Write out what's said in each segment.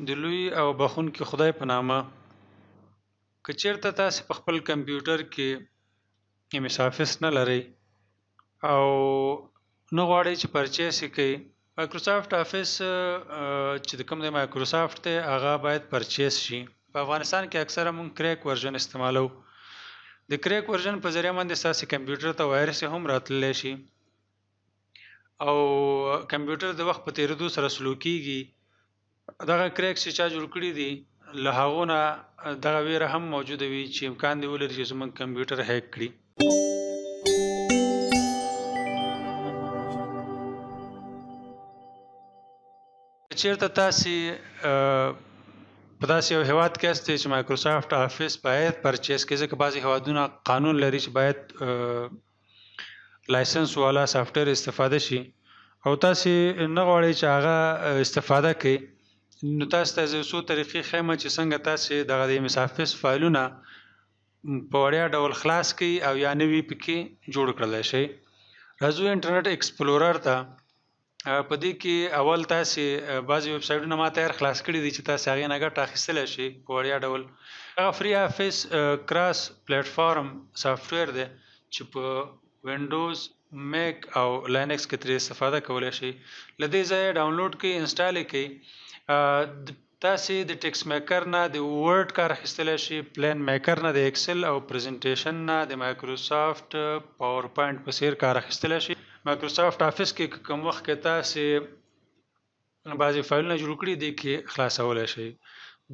د لوی او بخښونکي خدای په نامه که چېرته تاسې په خپل کمپیوټر کې MS Office نه لرئ او نه غواړئ چې پرچیز یې کړئ مایکروسافټ آفیس چې د کوم دی مایکروسافټ دی هغه باید پرچیز شي په افغانستان کې اکثره مونږ کریک ورژن استعمالو د کریک ورژن په ذریعه باندې ستاسې کمپیوټر ته وایرس هم راتللی شي او کمپیوټر د وخت په تېرېدو سره سلو کېږي دغه کریک چې چا جوړ کړي دي له هغو نه دغه ویره هم موجوده وي چې امکان دی ولري چې زموږ کمپیوټر هیک کړي چېرته تاسې په داسې یو هیواد کې یاستئ چې مایکروسافټ آفیس باید پرچیز کړئ ځکه بعضې هیوادونه قانون لري چې باید لایسنس والا سافټویر استفاده شي او تاسې نه غواړئ چې هغه استفاده کړئ نو تاسو ته زه څو طریقې ښیم چې څنګه تاسې دغه د MS Office فایلونه په وړیا ډول خلاص کړئ او یا نوي پکې جوړ کړلی شئ راځو انټرنیټ ایکسپلورر ته په دې کې اول تاسې بعضې ویب سایټونه ما تیار خلاص کړي دي چې تاسې هغې نه ګټه اخیستلی شئ په وړیا ډول هغه فري آفیس کراس پلیټفارم سافټویر دی چې په وینډوز میک او لینکس کې ترې استفاده کولی شئ له دې ځایه ډاونلوډ کړئ انسټال یې کړئ تاسې د ټیکس میکر نه د ورډ کار اخیستلی شئ پلین میکر نه د ایکسل او پریزنټیشن نه د مایکروسافټ پاور پوینټ په څیر کار اخیستلی شئ مایکروسافټ آفیس کې کوم وخت کې تاسې بعضې فایلونه جوړ کړي دي کې خلاصولی شئ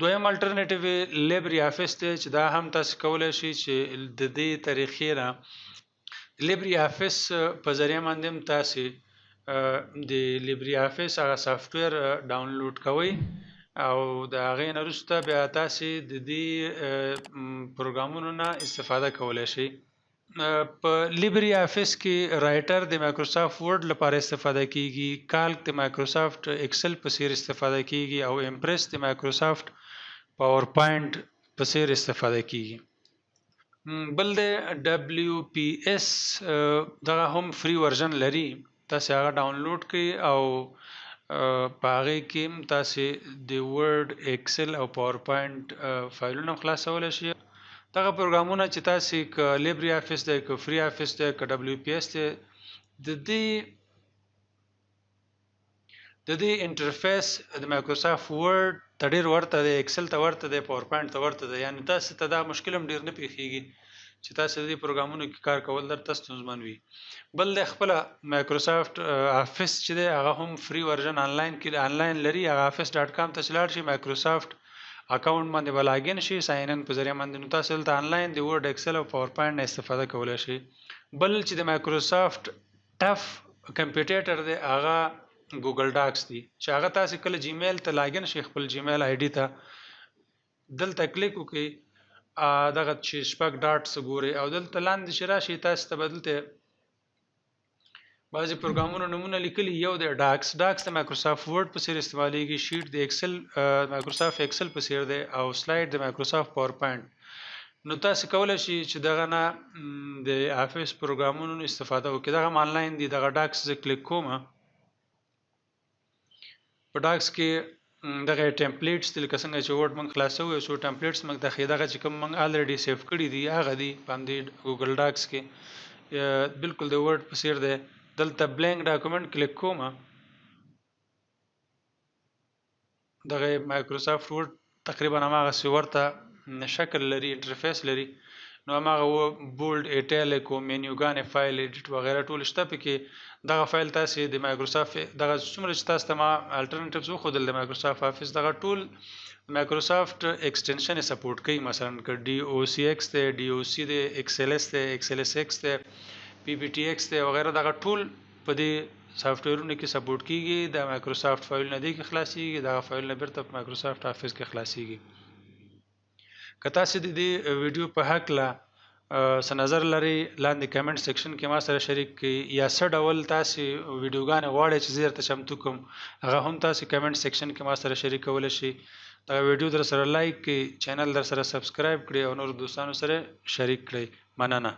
دویم الټرنیټیو لیبري آفیس دی چې دا هم تاسې کولی شئ چې د دې طریقې نه لیبري آفیس په ذریعه باندې هم تاسې د لیبري آفیس هغه سافټویر ډاونلوډ کوئ او د هغې نه وروسته بیا تاسې د دې پروګرامونو نه استفاده کولی شئ په لیبري آفیس کې رایټر د مایکروسافټ ورډ لپاره استفاده کیږي کالک د مایکروسافټ ایکسل په څیر استفاده کیږي او امپریس د مایکروسافټ پاور پوینټ په څیر استفاده کیږي بل د WPS دغه هم فری ورژن لري تاسې هغه ډاونلوډ کړئ او په هغې کې هم تاسې د ورډ ایکسل او پاور پوینټ فایلونه هم خلاصولی شئ دغه پروګرامونه چې تاسې که لیبري آفیس دی که فري آفیس دی که WPS دی د دې انټرفیس د مایکروسافټ ورډ ته ډېر ورته دی ایکسل ته ورته دی پاور پوینټ ته ورته دی یعنې تاسې ته دا مشکل هم ډېر نه پیښیږي چې تاسې د دې پروګرامونو کې کار کول درته ستونزمن وي بل د خپله مایکروسافټ آفیس چې دی هغه هم فري ورژن آنلاین کې آنلاین لري هغه office.com ته چې لاړ شي مایکروسافټ اکاونټ باندې به لاګین شي ساین ان په ذریعه باندې نو تاسو دلته آنلاین د ورډ ایکسل او پاور پوینټ نه استفاده کولی شئ بل چې د مایکروسافټ ټف کمپیټیټر دی هغه ګوګل ډاکس دی چې هغه تاسې کله جیمیل ته لاګین شئ خپل جیمیل آی ډي ته دلته کلیک وکړئ دغه چې شپږ ډاټس ګورئ او دلته لاندې چې راشي تاسې ته به دلته بعضې پروګرامونو نومونه لیکلي یو دی ډاکس د مایکروسافټ ورډ په څیر استعمالیږي شیټ د ایکسل مایکروسافټ ایکسل په څیر دی او سلایډ د مایکروسافټ پاور پوینټ نو تاسې کولی شئ چې دغه نه د آفیس پروګرامونو استفاده وکړئ دغه هم آنلاین دي دغه ډاکس زه کلیک کوم په ډاکس کې دغه ټمپلیټس دي لکه څنګه چې ورډ موږ خلاصوو یو څو ټمپلیټس موږ دغه چې کوم موږ الریډي سیف کړي دي هغه دي په همدې ګوګل ډاکس کې بالکل د ورډ په څیر دی دلته بلینک ډاکومنټ کلیک کوم دغه مایکروسافټ ورډ تقریبا هماغسې ورته شکل لري انټرفیس لري نو هماغه بولډ ایټالیک او مینیوګانې فایل ایډیټ وغیره ټول شته پکې دغه فایل تاسې د مایکروسافټ دغه څومره چې تاسو ته ما الټرنیټیوز وښودل د مایکروسافټ آفیس دغه ټول مایکروسافټ ایکسټنشن یې سپورټ کوي مثلا که DOCX دی DOC دی XLS دی XLSX دی PPTX دی وغیره دغه ټول په دې سافټویرونو کې سپورټ کیږي د مایکروسافټ فایلونه دې کې خلاصیږي دغه فایلونه بیرته په مایکروسافټ آفیس کې خلاصیږي که تاسې د دې ویډیو په هکله څه نظر لرئ لاندې کمنټ سیکشن کې ما سره شریک کړئ یا څه ډول تاسې ویډیوګانې غواړئ چې زه درته چمتو کړم هغه هم تاسې کمنټ سیکشن کې ما سره شریکولی شئ دغه ویډیو در سره لایک کړئ چینل در سره سبسکرایب کړئ او نورو دوستانو سره شریک کړئ مننه